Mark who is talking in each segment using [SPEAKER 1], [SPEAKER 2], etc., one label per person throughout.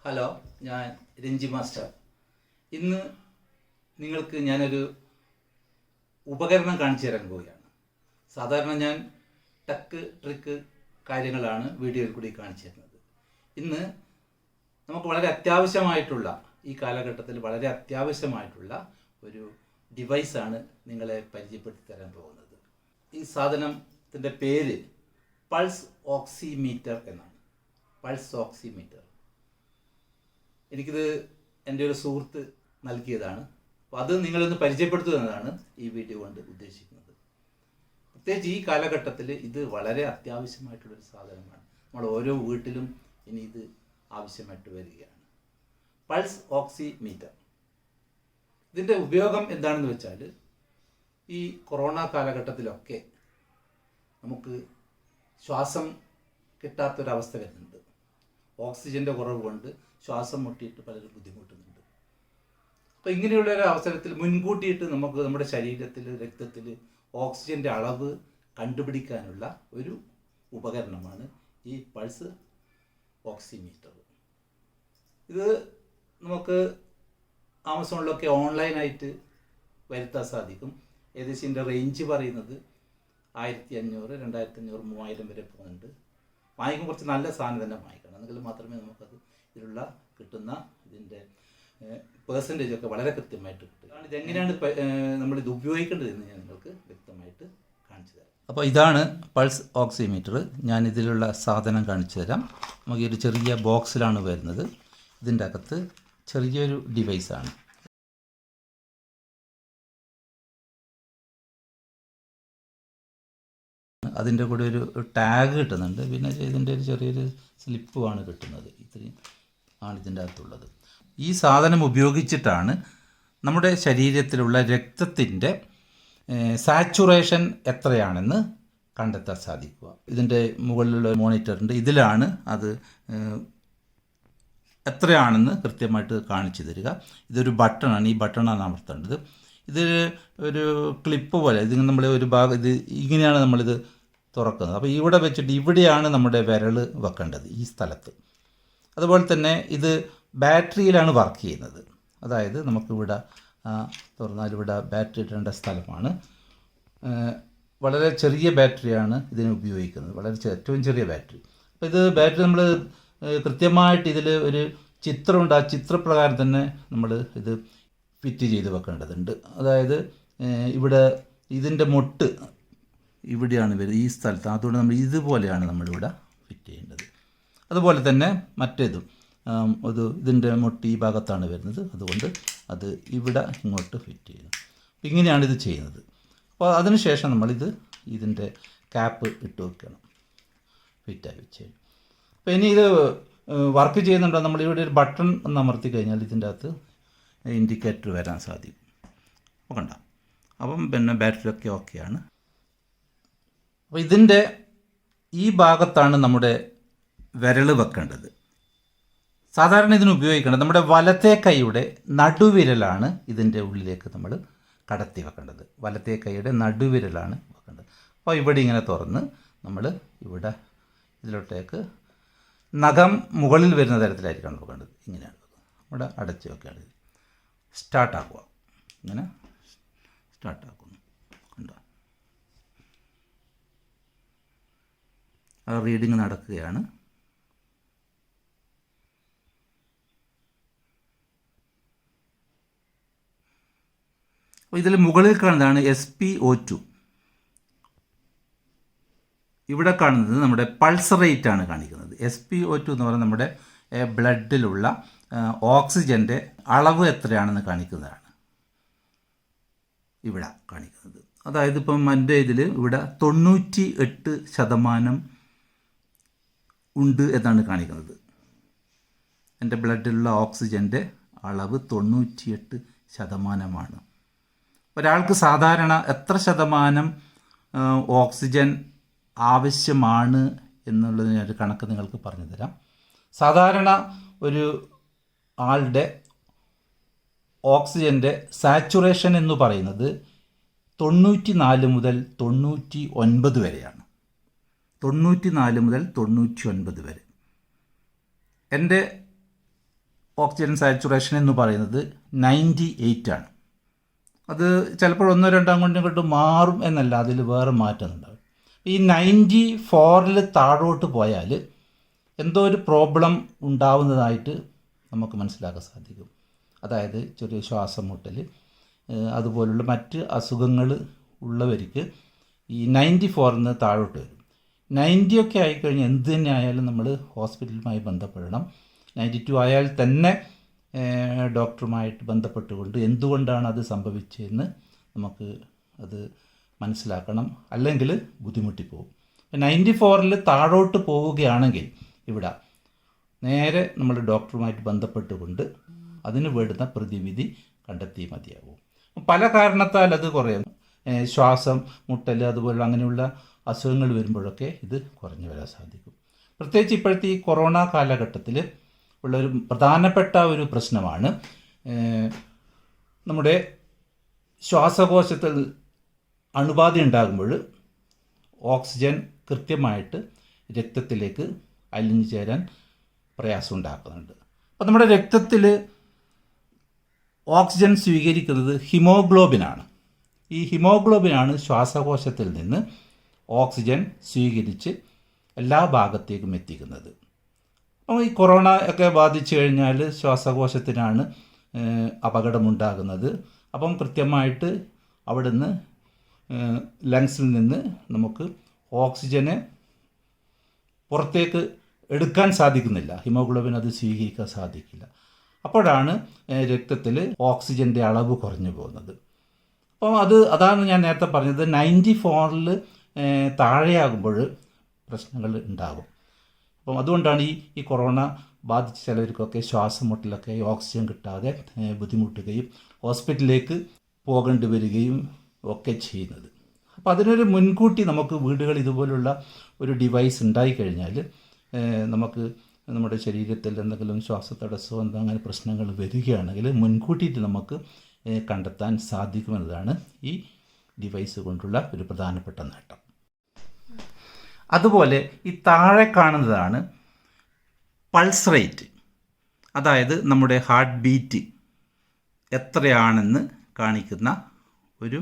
[SPEAKER 1] Hello, ഞാൻ Ranji master. ഇന്ന് നിങ്ങൾക്ക് ഞാനൊരു ഉപകരണം കാണിച്ചു തരാൻ പോവുകയാണ്. സാധാരണ ഞാൻ ട്രിക്ക് കാര്യങ്ങളാണ് വീഡിയോയിൽ കൂടി കാണിച്ചു തരുന്നത്. ഇന്ന് നമുക്ക് വളരെ അത്യാവശ്യമായിട്ടുള്ള, ഈ കാലഘട്ടത്തിൽ വളരെ അത്യാവശ്യമായിട്ടുള്ള ഒരു ഡിവൈസാണ് നിങ്ങളെ പരിചയപ്പെടുത്തി തരാൻ പോകുന്നത്. ഈ സാധനത്തിൻ്റെ പേര് പൾസ് ഓക്സിമീറ്റർ എന്നാണ്. Pulse oximeter. എനിക്കിത് എൻ്റെ ഒരു സുഹൃത്ത് നൽകിയതാണ്. അപ്പോൾ അത് നിങ്ങളൊന്ന് പരിചയപ്പെടുത്തുക എന്നതാണ് ഈ വീഡിയോ കൊണ്ട് ഉദ്ദേശിക്കുന്നത്. പ്രത്യേകിച്ച് ഈ കാലഘട്ടത്തിൽ ഇത് വളരെ അത്യാവശ്യമായിട്ടുള്ളൊരു സാധനമാണ്. നമ്മൾ ഓരോ വീട്ടിലും ഇനി ഇത് ആവശ്യമായിട്ട് വരികയാണ്. Pulse oximeter. ഇതിൻ്റെ ഉപയോഗം എന്താണെന്ന് വെച്ചാൽ, ഈ കൊറോണ കാലഘട്ടത്തിലൊക്കെ നമുക്ക് ശ്വാസം കിട്ടാത്തൊരവസ്ഥ വരുന്നുണ്ട്. ഓക്സിജൻ്റെ കുറവ് കൊണ്ട് ശ്വാസം മുട്ടിയിട്ട് പലരും ബുദ്ധിമുട്ടുന്നുണ്ട്. അപ്പോൾ ഇങ്ങനെയുള്ള ഒരു അവസരത്തിൽ മുൻകൂട്ടിയിട്ട് നമുക്ക് നമ്മുടെ ശരീരത്തിൽ, രക്തത്തിൽ ഓക്സിജൻ്റെ അളവ് കണ്ടുപിടിക്കാനുള്ള ഒരു ഉപകരണമാണ് ഈ പൾസ് ഓക്സിമീറ്റർ. ഇത് നമുക്ക് ആമസോണിലൊക്കെ ഓൺലൈനായിട്ട് വരുത്താൻ സാധിക്കും. ഏകദേശം ഇതിൻ്റെ റേഞ്ച് പറയുന്നത് 1500, 2500, 3000 വരെ പോകുന്നുണ്ട്. വാങ്ങിക്കുമ്പോൾ കുറച്ച് നല്ല സാധനം തന്നെ വാങ്ങിക്കണം. എന്നെങ്കിൽ മാത്രമേ നമുക്കത് ഇതിലുള്ള കിട്ടുന്ന ഇതിൻ്റെ പേഴ്സൻറ്റേജ് ഒക്കെ വളരെ കൃത്യമായിട്ട് കിട്ടും. ഇതെങ്ങനെയാണ് നമ്മളിത് ഉപയോഗിക്കേണ്ടതെന്ന് ഞാൻ നിങ്ങൾക്ക് വ്യക്തമായിട്ട് കാണിച്ചു തരാം. അപ്പോൾ ഇതാണ് പൾസ് ഓക്സിമീറ്റർ. ഞാൻ ഇതിലുള്ള സാധനം കാണിച്ചു തരാം. നമുക്ക് ഒരു ചെറിയ ബോക്സിലാണ് വരുന്നത്. ഇതിൻ്റെ അകത്ത് ചെറിയൊരു ഡിവൈസാണ്. അതിൻ്റെ കൂടെ ഒരു ടാഗ് കിട്ടുന്നുണ്ട്. പിന്നെ ഇതിൻ്റെ ഒരു ചെറിയൊരു സ്ലിപ്പുമാണ് കിട്ടുന്നത്. ഇത്രയും ആണ് ഇതിൻ്റെ അകത്തുള്ളത്. ഈ സാധനം ഉപയോഗിച്ചിട്ടാണ് നമ്മുടെ ശരീരത്തിലുള്ള രക്തത്തിൻ്റെ സാച്ചുറേഷൻ എത്രയാണെന്ന് കണ്ടെത്താൻ സാധിക്കുക. ഇതിൻ്റെ മുകളിലുള്ള മോണിറ്ററുണ്ട്. ഇതിലാണ് അത് എത്രയാണെന്ന് കൃത്യമായിട്ട് കാണിച്ചു തരിക. ഇതൊരു ബട്ടണാണ്. ഈ ബട്ടണാണ് അമർത്തേണ്ടത്. ഇത് ഒരു ക്ലിപ്പ് പോലെ, ഇത് നമ്മൾ ഒരു ഭാഗം, ഇത് ഇങ്ങനെയാണ് നമ്മളിത് തുറക്കുന്നത്. അപ്പോൾ ഇവിടെ വെച്ചിട്ട് ഇവിടെയാണ് നമ്മുടെ വിരൽ വെക്കേണ്ടത്, ഈ സ്ഥലത്ത്. അതുപോലെ തന്നെ ഇത് ബാറ്ററിയിലാണ് വർക്ക് ചെയ്യുന്നത്. അതായത് നമുക്കിവിടെ തുറന്നാൽ ഇവിടെ ബാറ്ററി ഇടേണ്ട സ്ഥലമാണ്. വളരെ ചെറിയ ബാറ്ററിയാണ് ഇതിന് ഉപയോഗിക്കുന്നത്, വളരെ ഏറ്റവും ചെറിയ ബാറ്ററി. അപ്പോൾ ഇത് ബാറ്ററി നമ്മൾ കൃത്യമായിട്ട് ഇതിൽ ഒരു ചിത്രമുണ്ട്. ആ ചിത്രപ്രകാരം തന്നെ നമ്മൾ ഇത് ഫിറ്റ് ചെയ്ത് വെക്കേണ്ടതുണ്ട്. അതായത് ഇവിടെ ഇതിൻ്റെ മൊട്ട് ഇവിടെയാണ് വരുന്നത്, ഈ സ്ഥലത്ത്. അതുകൊണ്ട് നമ്മൾ ഇതുപോലെയാണ് നമ്മളിവിടെ ഫിറ്റ് ചെയ്യേണ്ടത്. അതുപോലെ തന്നെ മറ്റേതും ഇതിൻ്റെ മൊട്ട് ഈ ഭാഗത്താണ് വരുന്നത്. അതുകൊണ്ട് അത് ഇവിടെ ഇങ്ങോട്ട് ഫിറ്റ് ചെയ്യുന്നു. ഇങ്ങനെയാണ് ഇത് ചെയ്യുന്നത്. അപ്പോൾ അതിനുശേഷം നമ്മളിത് ഇതിൻ്റെ ക്യാപ്പ് ഇട്ട് വെക്കണം, ഫിറ്റായി വെച്ച്. അപ്പോൾ ഇനി ഇത് വർക്ക് ചെയ്യുന്നുണ്ടോ, നമ്മളിവിടെ ഒരു ബട്ടൺ ഒന്ന് അമർത്തി കഴിഞ്ഞാൽ ഇതിൻ്റെ അകത്ത് ഇൻഡിക്കേറ്റർ വരാൻ സാധിക്കും. അപ്പോൾ കണ്ട, അപ്പം പിന്നെ ബാറ്ററിയൊക്കെ ഓക്കെയാണ്. അപ്പോൾ ഇതിൻ്റെ ഈ ഭാഗത്താണ് നമ്മുടെ വിരൽ വെക്കേണ്ടത്. സാധാരണ ഇതിന് ഉപയോഗിക്കേണ്ടത് നമ്മുടെ വലത്തെ കൈയുടെ നടുവിരലാണ് ഇതിൻ്റെ ഉള്ളിലേക്ക് നമ്മൾ കടത്തി വെക്കേണ്ടത്. വലത്തെ കൈയുടെ നടുവിരലാണ് വെക്കേണ്ടത്. അപ്പോൾ ഇവിടെ ഇങ്ങനെ തുറന്ന് നമ്മൾ ഇവിടെ ഇതിലോട്ടേക്ക് നഖം മുകളിൽ വരുന്ന തരത്തിലായിരിക്കണം വെക്കേണ്ടത്. ഇങ്ങനെയാണ് ഇവിടെ അടച്ച് വെക്കേണ്ടത്. സ്റ്റാർട്ടാക്കുക. ഇങ്ങനെ സ്റ്റാർട്ടാക്കുന്നു. കണ്ടോ, ആ റീഡിങ് നടക്കുകയാണ്. അപ്പോൾ ഇതിൽ മുകളിൽ കാണുന്നതാണ് SpO2. ഇവിടെ കാണുന്നത് നമ്മുടെ പൾസ് റേറ്റ് ആണ് കാണിക്കുന്നത്. SpO2 എന്ന് പറയുന്നത് നമ്മുടെ ബ്ലഡിലുള്ള ഓക്സിജൻ്റെ അളവ് എത്രയാണെന്ന് കാണിക്കുന്നതാണ് ഇവിടെ കാണിക്കുന്നത്. അതായത് ഇപ്പം എൻ്റെ ഇതിൽ ഇവിടെ 98% ഉണ്ട് എന്നാണ് കാണിക്കുന്നത്. എൻ്റെ ബ്ലഡിലുള്ള ഓക്സിജൻ്റെ അളവ് 98%. ഒരാൾക്ക് സാധാരണ എത്ര ശതമാനം ഓക്സിജൻ ആവശ്യമാണ് എന്നുള്ളതിനൊരു കണക്ക് നിങ്ങൾക്ക് പറഞ്ഞു തരാം. സാധാരണ ഒരു ആളുടെ ഓക്സിജൻ്റെ സാച്ചുറേഷൻ എന്ന് പറയുന്നത് 94 മുതൽ 99 വരെയാണ്. 94 മുതൽ 99 വരെ. എൻ്റെ ഓക്സിജൻ സാച്ചുറേഷൻ എന്ന് പറയുന്നത് 98 ആണ്. അത് ചിലപ്പോൾ 1-2 അങ്ങോട്ടും മാറും എന്നല്ല, അതിൽ വേറെ മാറ്റം ഉണ്ടാകും. ഈ 94-ൽ താഴോട്ട് പോയാൽ എന്തോ ഒരു പ്രോബ്ലം ഉണ്ടാവുന്നതായിട്ട് നമുക്ക് മനസ്സിലാക്കാൻ സാധിക്കും. അതായത് ചെറിയ ശ്വാസം മുട്ടൽ അതുപോലുള്ള മറ്റ് അസുഖങ്ങൾ ഉള്ളവർക്ക് ഈ 94 നിന്ന് താഴോട്ട് വരും. 90 ഒക്കെ ആയിക്കഴിഞ്ഞാൽ എന്ത് തന്നെ ആയാലും നമ്മൾ ഹോസ്പിറ്റലുമായി ബന്ധപ്പെടണം. 92 ആയാൽ തന്നെ ഡോക്ടറുമായിട്ട് ബന്ധപ്പെട്ടുകൊണ്ട് എന്തുകൊണ്ടാണ് അത് സംഭവിച്ചതെന്ന് നമുക്ക് അത് മനസ്സിലാക്കണം, അല്ലെങ്കിൽ ബുദ്ധിമുട്ടിപ്പോകും. 94-ൽ താഴോട്ട് പോവുകയാണെങ്കിൽ ഇവിടെ നേരെ നമ്മൾ ഡോക്ടറുമായിട്ട് ബന്ധപ്പെട്ടുകൊണ്ട് അതിന് വേണ്ടുന്ന പ്രതിവിധി കണ്ടെത്തി മതിയാവും. പല കാരണത്താൽ അത് കുറയും. ശ്വാസം മുട്ടൽ അതുപോലെ അങ്ങനെയുള്ള അസുഖങ്ങൾ വരുമ്പോഴൊക്കെ ഇത് കുറഞ്ഞു വരാൻ സാധിക്കും. പ്രത്യേകിച്ച് ഇപ്പോഴത്തെ ഈ കൊറോണ കാലഘട്ടത്തിൽ ഉള്ളൊരു പ്രധാനപ്പെട്ട ഒരു പ്രശ്നമാണ് നമ്മുടെ ശ്വാസകോശത്തിൽ അണുബാധ ഉണ്ടാകുമ്പോൾ ഓക്സിജൻ കൃത്യമായിട്ട് രക്തത്തിലേക്ക് അലിഞ്ഞു ചേരാൻ പ്രയാസം ഉണ്ടാക്കുന്നുണ്ട്. അപ്പോൾ നമ്മുടെ രക്തത്തിൽ ഓക്സിജൻ സ്വീകരിക്കുന്നത് ഹിമോഗ്ലോബിനാണ്. ഈ ഹിമോഗ്ലോബിനാണ് ശ്വാസകോശത്തിൽ നിന്ന് ഓക്സിജൻ സ്വീകരിച്ച് എല്ലാ ഭാഗത്തേക്കും എത്തിക്കുന്നത്. അപ്പോൾ ഈ കൊറോണ ഒക്കെ ബാധിച്ചു കഴിഞ്ഞാൽ ശ്വാസകോശത്തിനാണ് അപകടമുണ്ടാകുന്നത്. അപ്പം കൃത്യമായിട്ട് അവിടുന്ന് ലങ്സിൽ നിന്ന് നമുക്ക് ഓക്സിജനെ പുറത്തേക്ക് എടുക്കാൻ സാധിക്കുന്നില്ല, ഹിമോഗ്ലോബിൻ അത് സ്വീകരിക്കാൻ സാധിക്കില്ല. അപ്പോഴാണ് രക്തത്തിൽ ഓക്സിജൻ്റെ അളവ് കുറഞ്ഞു പോകുന്നത്. അപ്പോൾ അതാണ് ഞാൻ നേരത്തെ പറഞ്ഞത്, 94-ൽ താഴെയാകുമ്പോൾ പ്രശ്നങ്ങൾ ഉണ്ടാകും. അപ്പം അതുകൊണ്ടാണ് ഈ കൊറോണ ബാധിച്ച ചിലവർക്കൊക്കെ ശ്വാസം മുട്ടലൊക്കെ ഓക്സിജൻ കിട്ടാതെ ബുദ്ധിമുട്ടുകയും ഹോസ്പിറ്റലിലേക്ക് പോകേണ്ടി വരികയും ഒക്കെ ചെയ്യുന്നത്. അപ്പോൾ അതിനൊരു മുൻകൂട്ടി നമുക്ക് വീടുകളിൽ ഇതുപോലുള്ള ഒരു ഡിവൈസ് ഉണ്ടായിക്കഴിഞ്ഞാൽ നമുക്ക് നമ്മുടെ ശരീരത്തിൽ എന്തെങ്കിലും ശ്വാസതടസ്സമോ അങ്ങനെ പ്രശ്നങ്ങൾ വരികയാണെങ്കിൽ മുൻകൂട്ടിയിട്ട് നമുക്ക് കണ്ടെത്താൻ സാധിക്കുമെന്നതാണ് ഈ ഡിവൈസ് കൊണ്ടുള്ള ഒരു പ്രധാനപ്പെട്ട നേട്ടം. അതുപോലെ ഈ താഴെ കാണുന്നതാണ് പൾസ് റേറ്റ്, അതായത് നമ്മുടെ ഹാർട്ട് ബീറ്റ് എത്രയാണെന്ന് കാണിക്കുന്ന ഒരു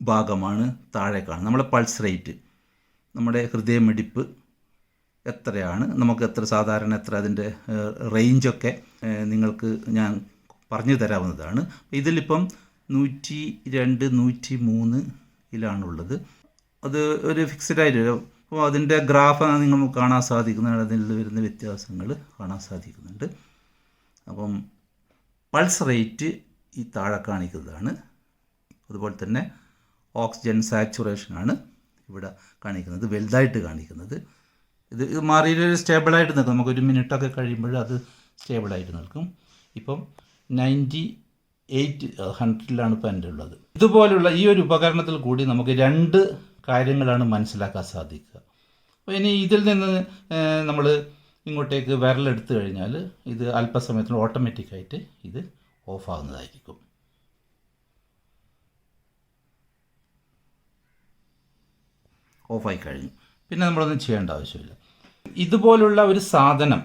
[SPEAKER 1] ഭാഗമാണ് താഴെ കാണുന്നത്. നമ്മുടെ പൾസ് റേറ്റ്, നമ്മുടെ ഹൃദയമിടിപ്പ് എത്രയാണ്, നമുക്ക് സാധാരണ എത്ര, അതിൻ്റെ റേഞ്ചൊക്കെ നിങ്ങൾക്ക് ഞാൻ പറഞ്ഞു തരാവുന്നതാണ്. ഇതിലിപ്പം 102, 103-ലാണുള്ളത്. അത് ഒരു ഫിക്സഡ് ആയിട്ട്. അപ്പോൾ അതിൻ്റെ ഗ്രാഫ് നിങ്ങൾ കാണാൻ സാധിക്കുന്നതാണ്, അതിൽ വരുന്ന വ്യത്യാസങ്ങൾ കാണാൻ സാധിക്കുന്നുണ്ട്. അപ്പം പൾസ് റേറ്റ് ഈ താഴെ കാണിക്കുന്നതാണ്. അതുപോലെ തന്നെ ഓക്സിജൻ സാച്ചുറേഷനാണ് ഇവിടെ കാണിക്കുന്നത്, വലുതായിട്ട് കാണിക്കുന്നത്. ഇത് മാറിയൊരു സ്റ്റേബിളായിട്ട് നിൽക്കും. നമുക്കൊരു മിനിറ്റൊക്കെ കഴിയുമ്പോൾ അത് സ്റ്റേബിളായിട്ട് നിൽക്കും. ഇപ്പം 98, 100-ലാണ് ഇപ്പോൾ എൻ്റെ ഉള്ളത്. ഇതുപോലുള്ള ഈ ഒരു ഉപകരണത്തിൽ കൂടി നമുക്ക് 2 കാര്യങ്ങളാണ് മനസ്സിലാക്കാൻ സാധിക്കുക. അപ്പോൾ ഇനി ഇതിൽ നിന്ന് നമ്മൾ ഇങ്ങോട്ടേക്ക് വിരലെടുത്ത് കഴിഞ്ഞാൽ ഇത് അല്പസമയത്തിന് ഓട്ടോമാറ്റിക്കായിട്ട് ഇത് ഓഫാകുന്നതായിരിക്കും. ഓഫായി കഴിഞ്ഞു. പിന്നെ നമ്മളൊന്നും ചെയ്യേണ്ട ആവശ്യമില്ല. ഇതുപോലുള്ള ഒരു സാധനം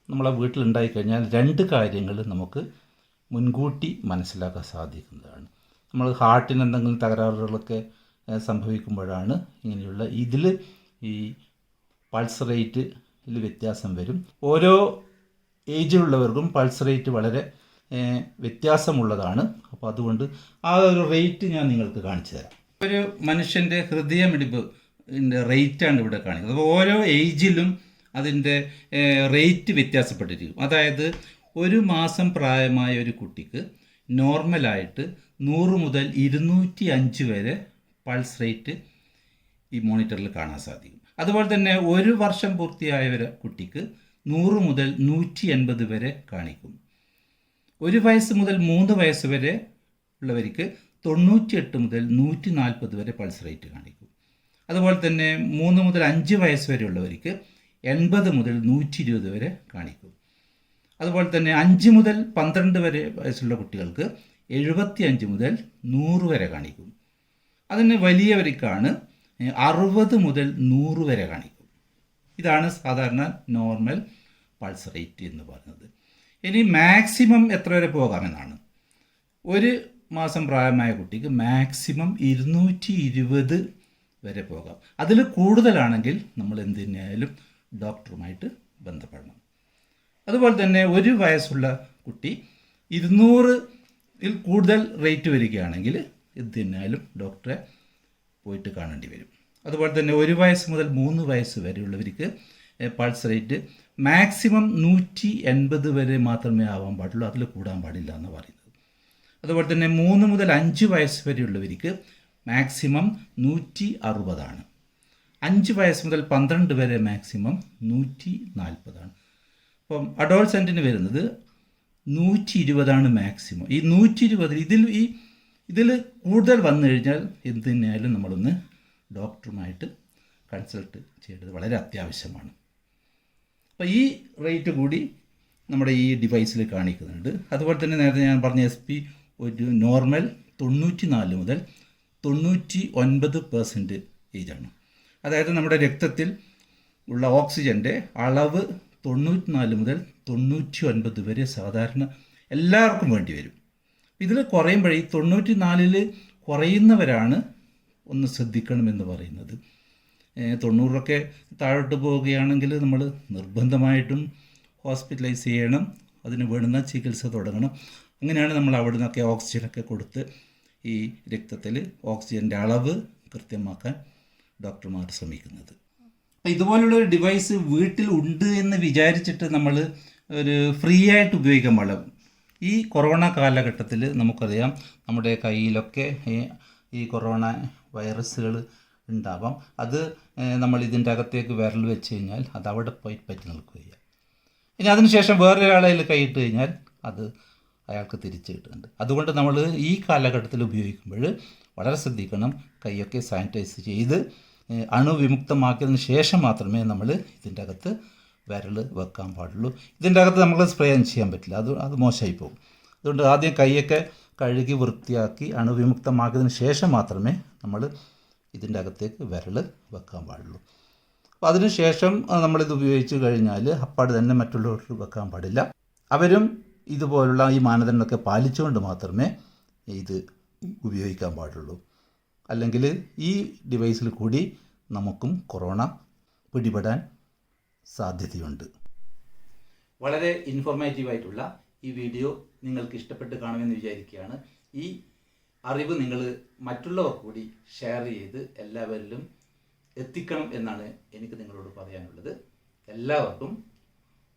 [SPEAKER 1] നമ്മളെ വീട്ടിലുണ്ടായിക്കഴിഞ്ഞാൽ 2 കാര്യങ്ങൾ നമുക്ക് മുൻകൂട്ടി മനസ്സിലാക്കാൻ സാധിക്കുന്നതാണ്. നമ്മൾ ഹാർട്ടിന് എന്തെങ്കിലും തകരാറുകളൊക്കെ സംഭവിക്കുമ്പോഴാണ് ഇങ്ങനെയുള്ള ഇതിൽ ഈ പൾസ് റേറ്റിൽ വ്യത്യാസം വരും. ഓരോ ഏജിലുള്ളവർക്കും പൾസ് റേറ്റ് വളരെ വ്യത്യാസമുള്ളതാണ്. അപ്പോൾ അതുകൊണ്ട് ആ ഒരു റേറ്റ് ഞാൻ നിങ്ങൾക്ക് കാണിച്ചു തരാം. ഒരു മനുഷ്യൻ്റെ ഹൃദയമിടിപ്പ് റേറ്റാണ് ഇവിടെ കാണിക്കുന്നത്. അപ്പോൾ ഓരോ ഏജിലും അതിൻ്റെ റേറ്റ് വ്യത്യാസപ്പെട്ടിരിക്കും. അതായത് 1 മാസം പ്രായമായ ഒരു കുട്ടിക്ക് നോർമലായിട്ട് 100 മുതൽ 205 വരെ പൾസ് റേറ്റ് ഈ മോണിറ്ററിൽ കാണാൻ സാധിക്കും. അതുപോലെ തന്നെ 1 വർഷം പൂർത്തിയായ ഒരു കുട്ടിക്ക് 100 മുതൽ 180 വരെ കാണിക്കും. 1 വയസ്സ് മുതൽ 3 വയസ്സ് വരെ ഉള്ളവർക്ക് 98 മുതൽ 140 വരെ പൾസ് റേറ്റ് കാണിക്കും. അതുപോലെ തന്നെ 3 മുതൽ 5 വയസ്സ് വരെയുള്ളവർക്ക് 80 മുതൽ 120 വരെ കാണിക്കും. അതുപോലെ തന്നെ 5 മുതൽ 12 വരെ വയസ്സുള്ള കുട്ടികൾക്ക് 75 മുതൽ 100 വരെ കാണിക്കും. അതിന് വലിയവർക്കാണ് 60 മുതൽ 100 വരെ കാണിക്കും. ഇതാണ് സാധാരണ നോർമൽ പൾസ് റേറ്റ് എന്ന് പറയുന്നത്. ഇനി മാക്സിമം എത്ര വരെ പോകാമെന്നാണ്. ഒരു മാസം പ്രായമായ കുട്ടിക്ക് മാക്സിമം 220 വരെ പോകാം. അതിൽ കൂടുതലാണെങ്കിൽ നമ്മൾ എന്ത് തന്നെയായാലും ഡോക്ടറുമായിട്ട് ബന്ധപ്പെടണം. അതുപോലെ തന്നെ 1 വയസ്സുള്ള കുട്ടി 200-ൽ കൂടുതൽ റേറ്റ് വരികയാണെങ്കിൽ എന്ത് തന്നെയായാലും ഡോക്ടറെ പോയിട്ട് കാണേണ്ടി വരും. അതുപോലെ തന്നെ 1 വയസ്സ് മുതൽ 3 വയസ്സ് വരെയുള്ളവർക്ക് പൾസ് റേറ്റ് മാക്സിമം 180 വരെ മാത്രമേ ആവാൻ പാടുള്ളൂ, അതിൽ കൂടാൻ പാടില്ല എന്ന് പറയുന്നത്. അതുപോലെ തന്നെ 3 മുതൽ 5 വയസ്സ് വരെയുള്ളവർക്ക് മാക്സിമം 160 5 വയസ്സ് മുതൽ 12 വരെ മാക്സിമം 140. അപ്പം അഡോൾസെൻറ്റിന് വരുന്നത് 120 മാക്സിമം. ഈ 120 ഇതിൽ കൂടുതൽ വന്നു കഴിഞ്ഞാൽ എന്ത് തന്നെയായാലും നമ്മളൊന്ന് ഡോക്ടറുമായിട്ട് കൺസൾട്ട് ചെയ്യേണ്ടത് വളരെ അത്യാവശ്യമാണ്. അപ്പോൾ ഈ റേറ്റ് കൂടി നമ്മുടെ ഈ ഡിവൈസിൽ കാണിക്കുന്നുണ്ട്. അതുപോലെ തന്നെ നേരത്തെ ഞാൻ പറഞ്ഞ SP ഒരു നോർമൽ 94 മുതൽ 99% ആണ്. അതായത് നമ്മുടെ രക്തത്തിൽ ഉള്ള ഓക്സിജൻ്റെ അളവ് 94 മുതൽ 99 വരെ സാധാരണ എല്ലാവർക്കും വേണ്ടി വരും. ഇതിൽ കുറയുമ്പോഴേ ഈ 94-ൽ കുറയുന്നവരാണ് ഒന്ന് ശ്രദ്ധിക്കണമെന്ന് പറയുന്നത്. 90-ഒക്കെ താഴോട്ട് പോവുകയാണെങ്കിൽ നമ്മൾ നിർബന്ധമായിട്ടും ഹോസ്പിറ്റലൈസ് ചെയ്യണം, അതിന് വേണ്ടുന്ന ചികിത്സ തുടങ്ങണം. അങ്ങനെയാണ് നമ്മൾ അവിടെ നിന്നൊക്കെ ഓക്സിജനൊക്കെ കൊടുത്ത് ഈ രക്തത്തിൽ ഓക്സിജൻ്റെ അളവ് കൃത്യമാക്കാൻ ഡോക്ടർമാർ ശ്രമിക്കുന്നത്. അപ്പോൾ ഇതുപോലുള്ളൊരു ഡിവൈസ് വീട്ടിൽ ഉണ്ട് എന്ന് വിചാരിച്ചിട്ട് നമ്മൾ ഒരു ഫ്രീ ആയിട്ട് ഉപയോഗിക്കാൻ പാടില്ല. ഈ കൊറോണ കാലഘട്ടത്തിൽ നമുക്കറിയാം നമ്മുടെ കയ്യിലൊക്കെ ഈ കൊറോണ വൈറസുകൾ ഉണ്ടാവാം. അത് നമ്മൾ ഇതിൻ്റെ അകത്തേക്ക് വിരൽ വെച്ച് കഴിഞ്ഞാൽ അത് അവിടെ പോയി പറ്റി നിൽക്കുകയാണ്. ഇനി അതിനുശേഷം വേറൊരാളെ കൈയിട്ട് കഴിഞ്ഞാൽ അത് അയാൾക്ക് തിരിച്ച് കിട്ടുന്നുണ്ട്. അതുകൊണ്ട് നമ്മൾ ഈ കാലഘട്ടത്തിൽ ഉപയോഗിക്കുമ്പോൾ വളരെ ശ്രദ്ധിക്കണം. കൈയൊക്കെ സാനിറ്റൈസ് ചെയ്ത് അണുവിമുക്തമാക്കിയതിന് ശേഷം മാത്രമേ നമ്മൾ ഇതിൻ്റെ അകത്ത് വിരൽ വെക്കാൻ പാടുള്ളൂ. ഇതിൻ്റെ അകത്ത് നമ്മൾ സ്പ്രേ ഒന്നും ചെയ്യാൻ പറ്റില്ല, അത് മോശമായി പോകും. അതുകൊണ്ട് ആദ്യം കൈയൊക്കെ കഴുകി വൃത്തിയാക്കി അണുവിമുക്തമാക്കിയതിന് ശേഷം മാത്രമേ നമ്മൾ ഇതിൻ്റെ അകത്തേക്ക് വിരൽ വെക്കാൻ പാടുള്ളൂ. അപ്പോൾ അതിന് ശേഷം നമ്മളിത് ഉപയോഗിച്ച് കഴിഞ്ഞാൽ അപ്പാട് തന്നെ മറ്റുള്ളവർക്ക് വെക്കാൻ പാടില്ല. അവരും ഇതുപോലുള്ള ഈ മാനദണ്ഡമൊക്കെ പാലിച്ചുകൊണ്ട് മാത്രമേ ഇത് ഉപയോഗിക്കാൻ പാടുള്ളൂ. അല്ലെങ്കിൽ ഈ ഡിവൈസിൽ കൂടി നമുക്കും കൊറോണ പിടിപെടാൻ സാധ്യതയുണ്ട്. വളരെ ഇൻഫോർമേറ്റീവായിട്ടുള്ള ഈ വീഡിയോ നിങ്ങൾക്ക് ഇഷ്ടപ്പെട്ട് കാണുമെന്ന് വിചാരിക്കുകയാണ്. ഈ അറിവ് നിങ്ങൾ മറ്റുള്ളവർ കൂടി ഷെയർ ചെയ്ത് എല്ലാവരിലും എത്തിക്കണം എന്നാണ് എനിക്ക് നിങ്ങളോട് പറയാനുള്ളത്. എല്ലാവർക്കും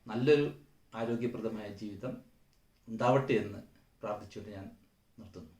[SPEAKER 1] നല്ലൊരു ആരോഗ്യപ്രദമായ ജീവിതം ഉണ്ടാവട്ടെ എന്ന് പ്രാർത്ഥിച്ചുകൊണ്ട് ഞാൻ നിർത്തുന്നു.